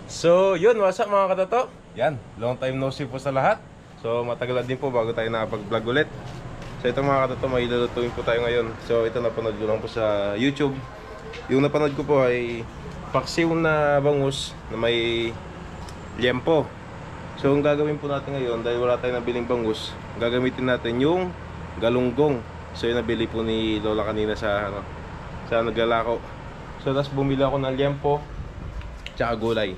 So, yun, what's up mga katoto? Yan, long time no see po sa lahat. So, matagal din po bago tayo nakapag-vlog ulit. So, ito mga katoto, may lulutuin po tayo ngayon. So, ito napanood ko lang po sa YouTube. Yung napanood ko po ay paksiw na bangus na may liempo. So, ang gagawin po natin ngayon, dahil wala tayong nabiling bangus, gagamitin natin yung galunggong. So, yung nabili po ni Lola kanina sa naglalako. So, tapos bumili ako ng liempo tsaka gulay.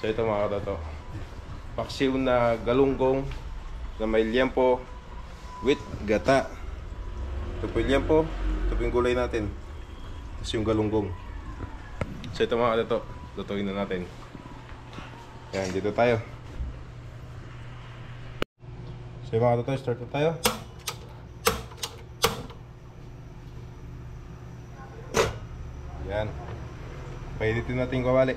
So ito mga katoto, paksiw na galunggong na may liempo with gata. Ito po yung liempo, ito po yung gulay natin, tapos yung galunggong. So ito mga katoto, lutuin na natin. Yan, dito tayo. So mga katoto, start na tayo. Yan, painitin natin yung kawali.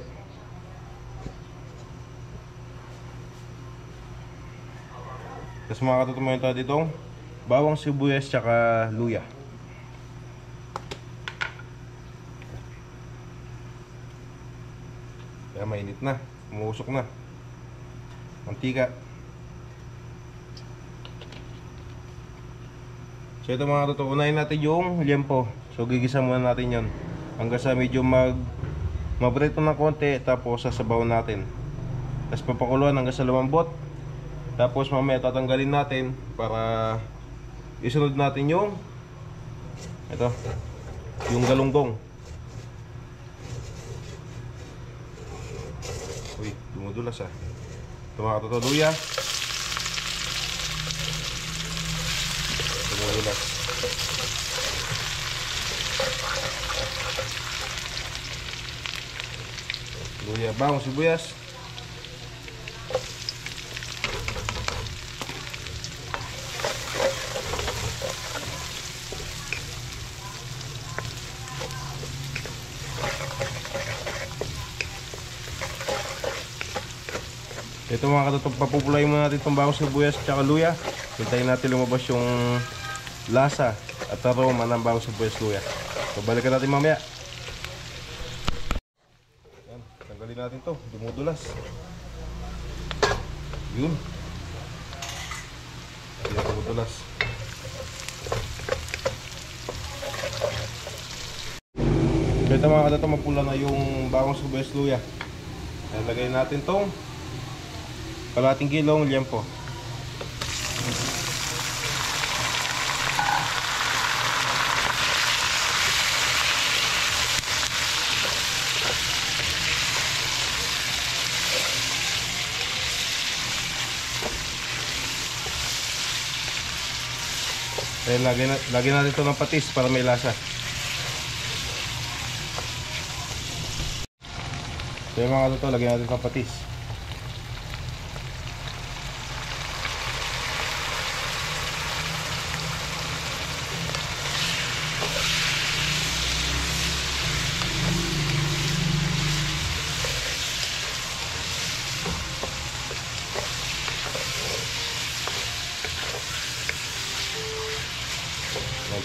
Tapos mga katutumayan tayo ditong bawang sibuyas tsaka luya. Kaya mainit na, umuusok na. Mantika. So ito mga katutumayan, unahin natin yung liempo. So gigisa muna natin yon hanggang sa medyo mabrito ng konti. Tapos sasabaw natin. Tapos papakuluan hanggang sa lumambot. Tapos mamaya tatanggalin natin para isunod natin yung yung galunggong. Uy, dumudulas ah. Ito mga katoto, luya. Dumudulas. Luya, bawang sibuyas. Ito mga katoto, papupulayin muna natin itong bawang sibuyas at luya. Hintayin natin lumabas yung lasa at aroma ng bawang sibuyas luya. So balikan natin mamaya. Yan, tanggalin natin to, dumudulas. Yun. Yan, dumudulas. So ito mga katoto, mapula na yung bawang sibuyas luya. Lagay natin tong kalating kilong liempo. Lagyan natin ito ng patis para may lasa. So yung mga katoto, lagyan natin ng patis.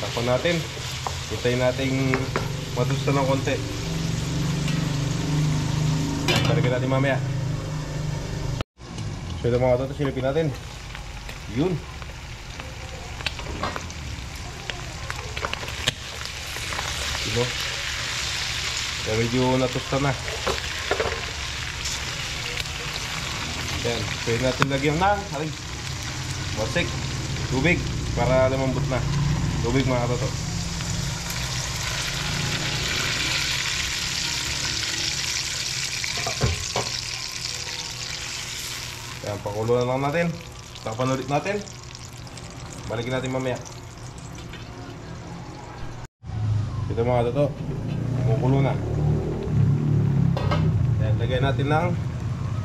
Takpan natin. Hintayin natin matusta ng konti. Balikan natin mamaya. So ito mga katoto, silipin natin. Yun. Ito. Kaya medyo natusta na. Yan. Pwede natin lagyan ng wasik, tubig para lumambot na. Tubig mga katoto. Yan, pakuluan lang natin. Takpan ulit natin. Balikin natin mamaya. Ito mga katoto, kumukulo na. Yan, lagyan natin ng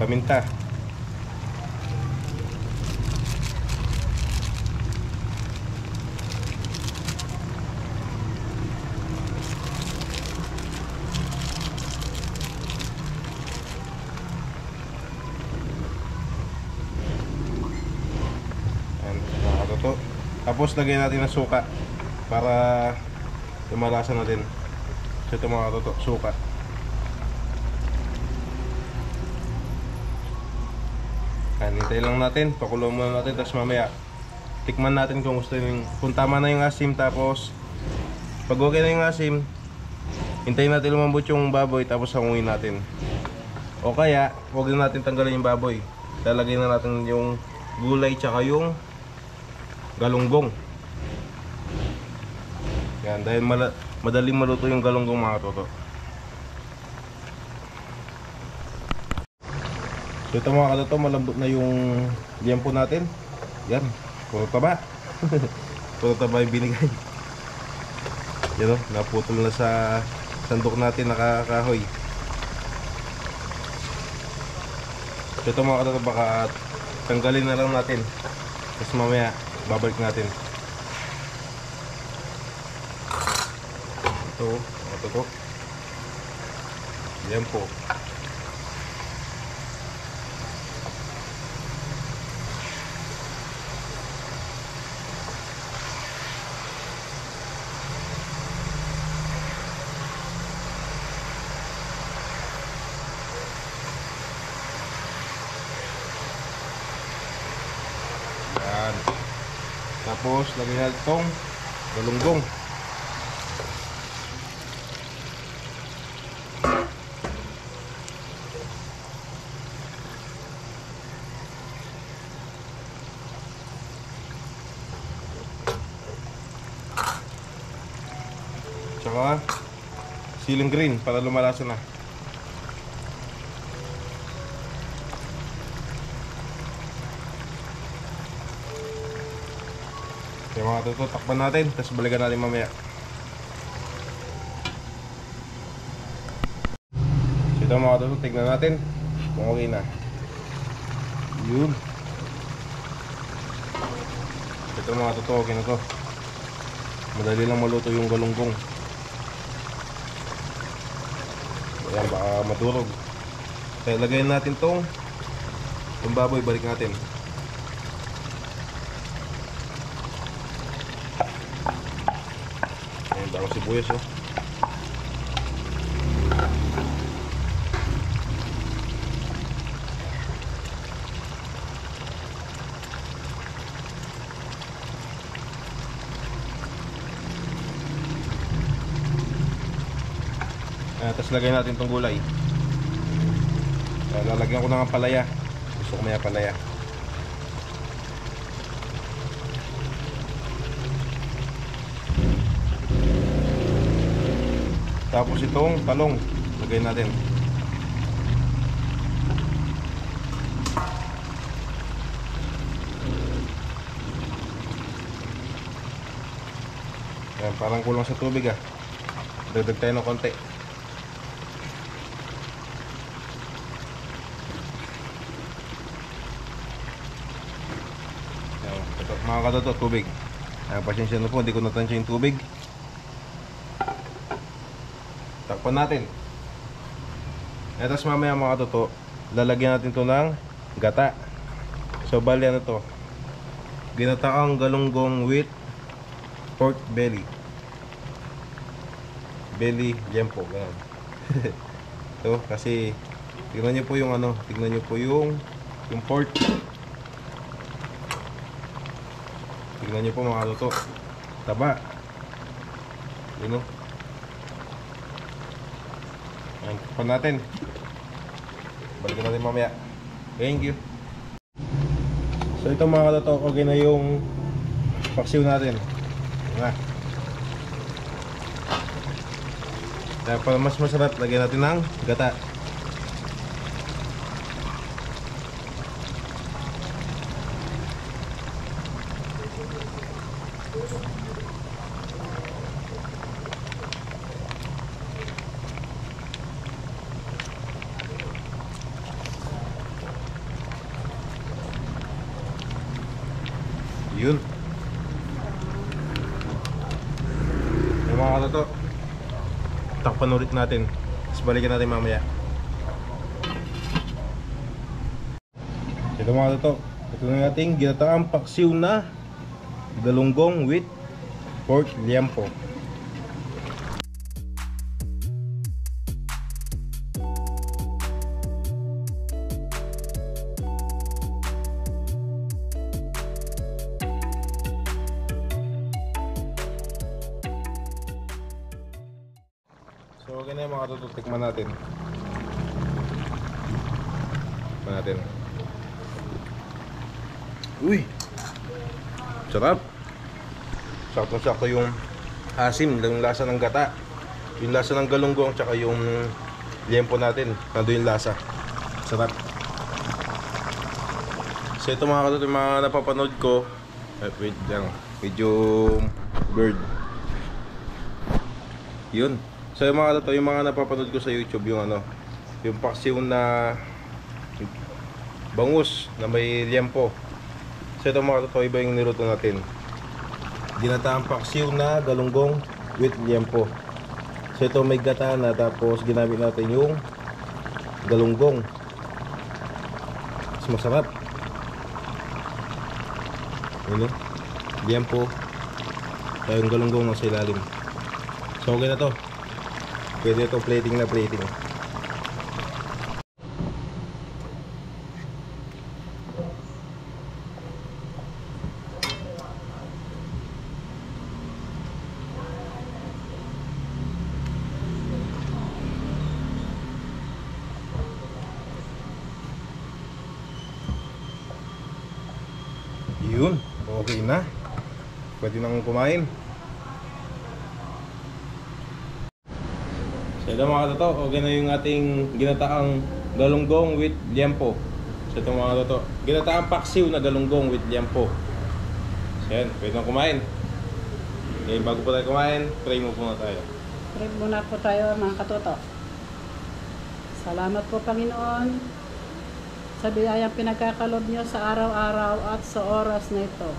paminta. Tapos lagyan natin ng suka para lumalasa natin. So ito mga katoto, suka. Hintay lang natin, pakulo muna natin, tapos mamaya tikman natin kung gusto kung tama na yung asim. Tapos pag okay na yung asim, hintayin natin lumambot yung baboy, tapos hanguin natin. O kaya huwag na natin tanggalin yung baboy, lalagay na natin yung gulay tsaka yung galunggong. Yan, dahil madaling maluto yung galunggong mga katoto. So ito mga katoto, malambot na yung liempo natin. Yan, puro taba. Puro taba yung binigay. Yan o, naputol na sa sandok natin, nakakahoy. So ito mga katoto, baka tanggalin na lang natin, tapos mamaya babalik natin. Ito mga katoto, liempo. Tapos lagyan natin itong galunggong. Tsaka siling green para lumalasa na. Kaya mga katoto, takpan natin, tapos balikan natin mamaya. So ito mga katoto, tignan natin kung okay na. Yun. Ito mga katoto, okay na to. Madali lang maluto yung galunggong. Ayan, baka madurog. Kaya lagayin natin itong baboy, balik natin. Ang sibuyas oh. Tapos lagay natin itong gulay. Lalagyan ko ng palaya. Gusto ko may palaya. Tapos itong talong, lagay natin. Ayan, parang kulang sa tubig ah. Dagdag tayo ng konti. Ayan, ito, mga katoto, tubig. Ayan, pasensya na po, hindi ko natansya yung tubig. Takpan natin. Tapos mamaya mga katoto, lalagyan natin ito ng gata. So bali ano to, ginataang galunggong with pork belly. Belly liempo, ganun. So kasi tignan nyo po yung ano, tignan nyo po yung pork. Tignan nyo po mga katoto, taba. Yun o. Ayan, takpan natin. Balikan natin mamaya. Thank you. So ito mga katoto, okay na yung paksiw natin. Ayan. Kaya para mas masarap, lagyan natin ng gata. Yun. Yung mga katoto, takpan ulit natin. Tapos balikan natin mamaya. Ito mga katoto, ito na nating ginataang paksiw na galunggong with pork liempo. na yung mga katoto, tikman natin. Tikman natin. Uy! Sarap! Sakto-sakto yung asim, yung lasa ng gata, yung lasa ng galunggong, tsaka yung liempo natin. Nandun yung lasa. Sarap. So ito mga katoto, yung mga napapanood ko. Wait lang, medyo bird. Yun. So yung mga katoto, yung mga napapanood ko sa YouTube, yung ano, yung paksiw na bangus na may liempo. So ito mga katoto, iba yung niluto natin. Ginataang paksiw na galunggong with liempo. So ito may gata na, tapos ginamit natin yung galunggong. Mas masarap. Ano? Liempo. Kaya yung galunggong nasa ilalim. So okay na to. Pwede ito plating na plating. Yun, okay na. Pwede nang kumain. So ito mga katoto, okay na yung ating ginataang galunggong with liempo. So ito mga katoto, ginataang paksiw na galunggong with liempo. So yan, pwede nang kumain. Okay, bago po tayo kumain, pray mo muna tayo. Pray muna po tayo mga katoto. Salamat po Panginoon sa biyayang pinagkakalob niyo sa araw-araw at sa oras na ito.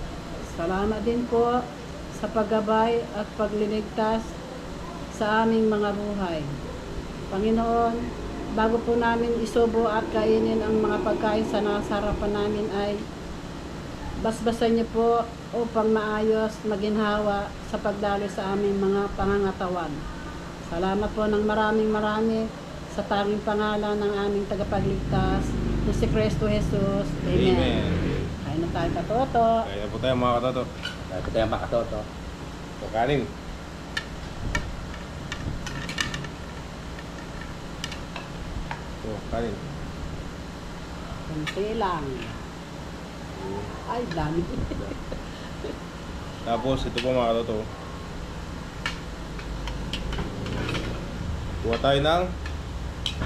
Salamat din po sa paggabay at pagliligtas sa aming mga buhay. Panginoon, bago po namin isubo at kainin ang mga pagkain sa nasarapan namin ay basbasan niyo po upang maayos maginhawa sa pagdalo sa aming mga pangangatawan. Salamat po ng marami sa tanging pangalan ng aming tagapagligtas na si Kristo Jesus. Amen. Amen. Kain na tayo katoto. Kaya na po tayo mga katoto. Kain po tayo mga katoto. So kanin. So kanin. Kunti lang. Ay, dami. Tapos ito po mga katoto. Kuha tayo ng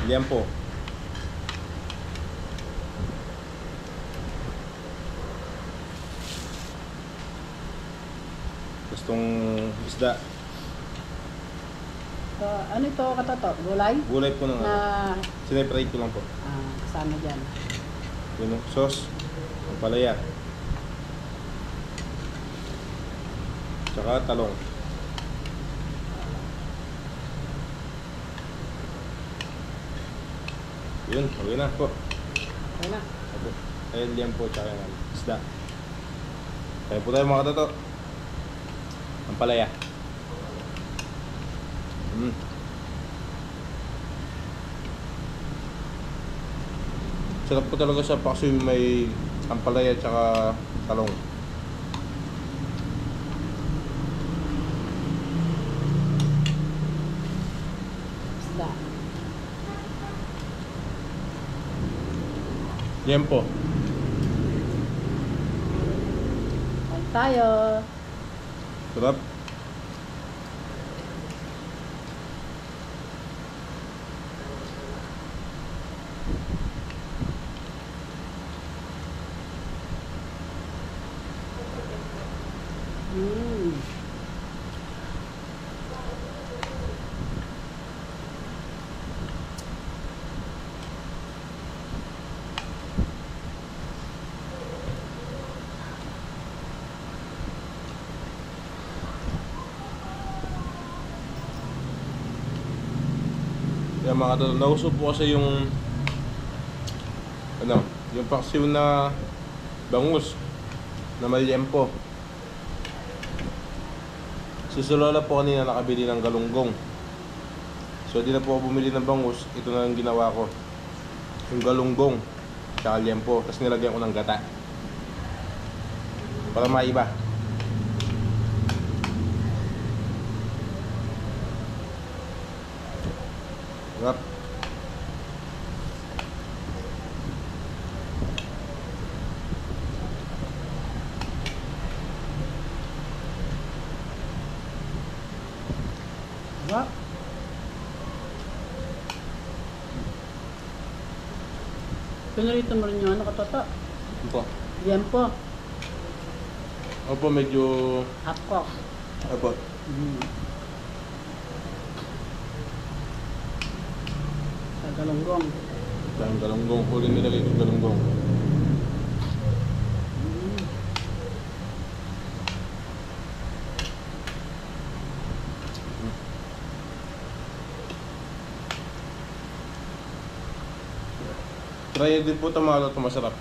liempo. Gustong isda. So, ano ito katoto? Gulay? Gulay po ng Na sineparate ko lang po. kasama dyan. Yun, sauce, ang palaya. Tsaka talong. Yun, okay na po. Okay na. Ayun yan po, tsaka yung isda. Kaya po tayo mga katoto. Ang palaya. Sarap po talaga sa paksiw, may ampalaya tsaka talong. Isda. Liempo. Kain tayo. Sarap. Yan mga katoto, nauso po kasi yung yung paksiw na bangus na may liempo. Si Lola po kanina nakabili ng galunggong. So di na po ako bumili ng bangus, ito na yung ginawa ko. Yung galunggong, tsaka liempo, tapos nilagyan ko ng gata. Para maiba. Sarap. Sarap. Pinarito mo rin yung ano katoto? Opo. Yan po. Opo, medyo... Hapkok. Opo. Sa galunggong. Ang galunggong. Huli nilagay yung galunggong. Try din po ito mga katoto, masarap.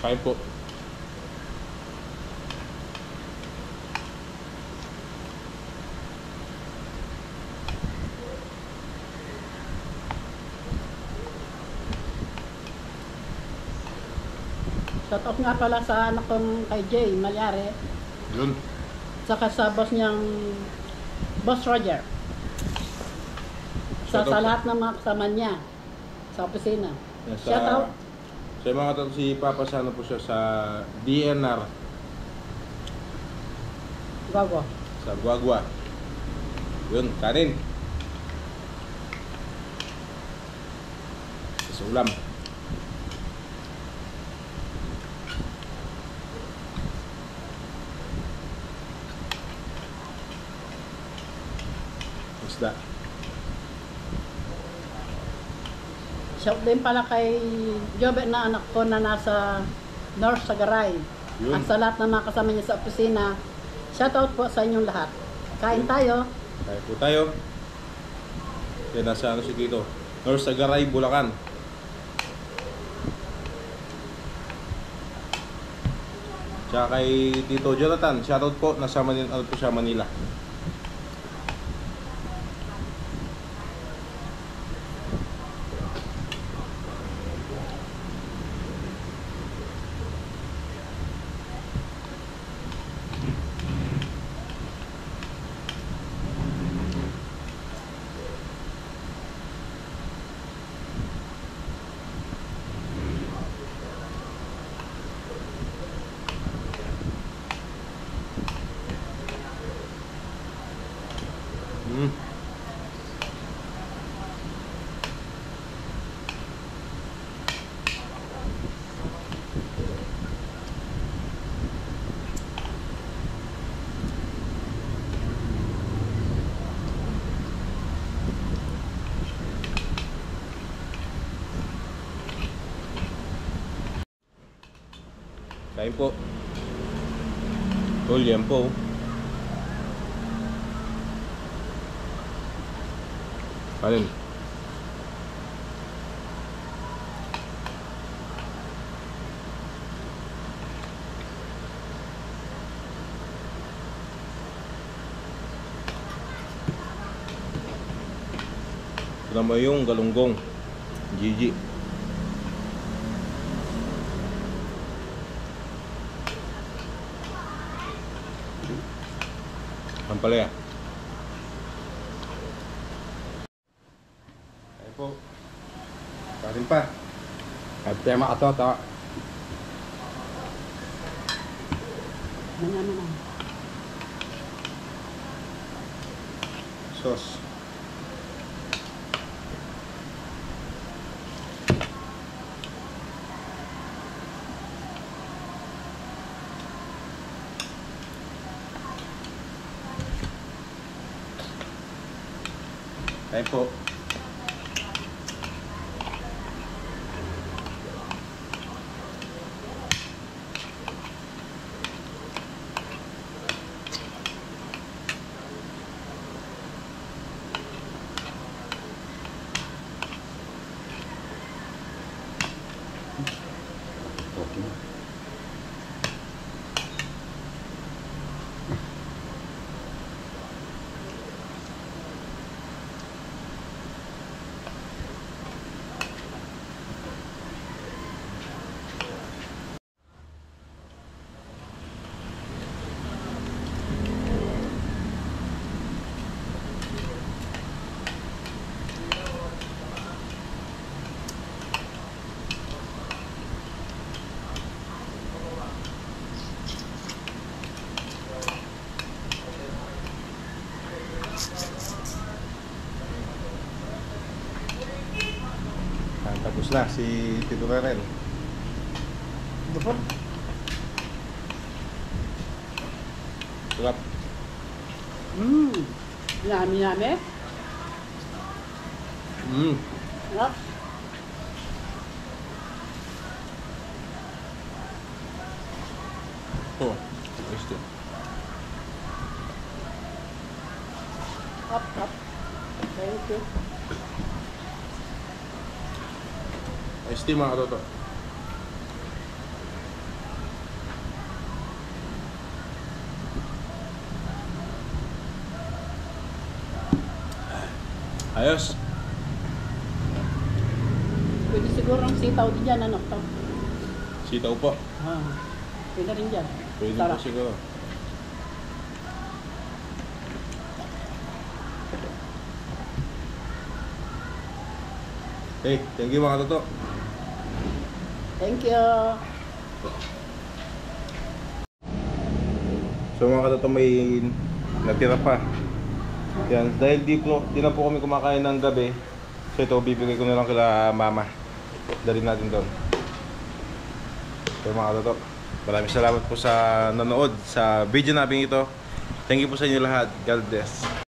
Kain po. Shout out nga pala sa anak kong kay Jay Malyare. Yun. Saka sa boss niyang Boss Roger. Shout out. Sa lahat ng mga kasama niya sa opisina. Yan, Shout out. Sa mga katoto, si Papa sana po siya sa DNR. Gago. Sa Guagua. Yun, kanin. Sa ulam. Isda. Shout din pala kay Jobe na anak ko na nasa North Sagaray. Yun. At sa lahat ng mga kasama niya sa opisina. Shout out po sa inyong lahat. Kain tayo. Kaya po tayo. Yan, nasa ano si Tito. North Sagaray, Bulacan. Tsaka kay Tito Jonathan, shoutout po. Nasa Manila, ano po siya, Manila. Kain po. Tol, yan po. Kanin. Ito naman yung galunggong. Gigi. Ampalaya. Kain po. Kain pa. At tema katoto. Manyaman na. Sauce. Kain po. na si Tito Renel. Bukod. Sarap. Yummy, yummy. Sarap. Oh, tasty. Up, up. Thank you. Tasty mga katoto. Ayos. Pwede siguro ng sitaw din dyan, ano? Sitaw po. Pwede rin dyan. Pwede Sarap. po siguro. Hey, thank you mga katoto. Thank you. So mga katoto, may nagtira pa. Yan, dahil di na po kami kumakain ng gabi. So ito, bibigay ko na lang kila mama. Dalhin natin doon. So mga katoto, maraming salamat po sa nanood sa video namin ito. Thank you po sa inyo lahat. God bless.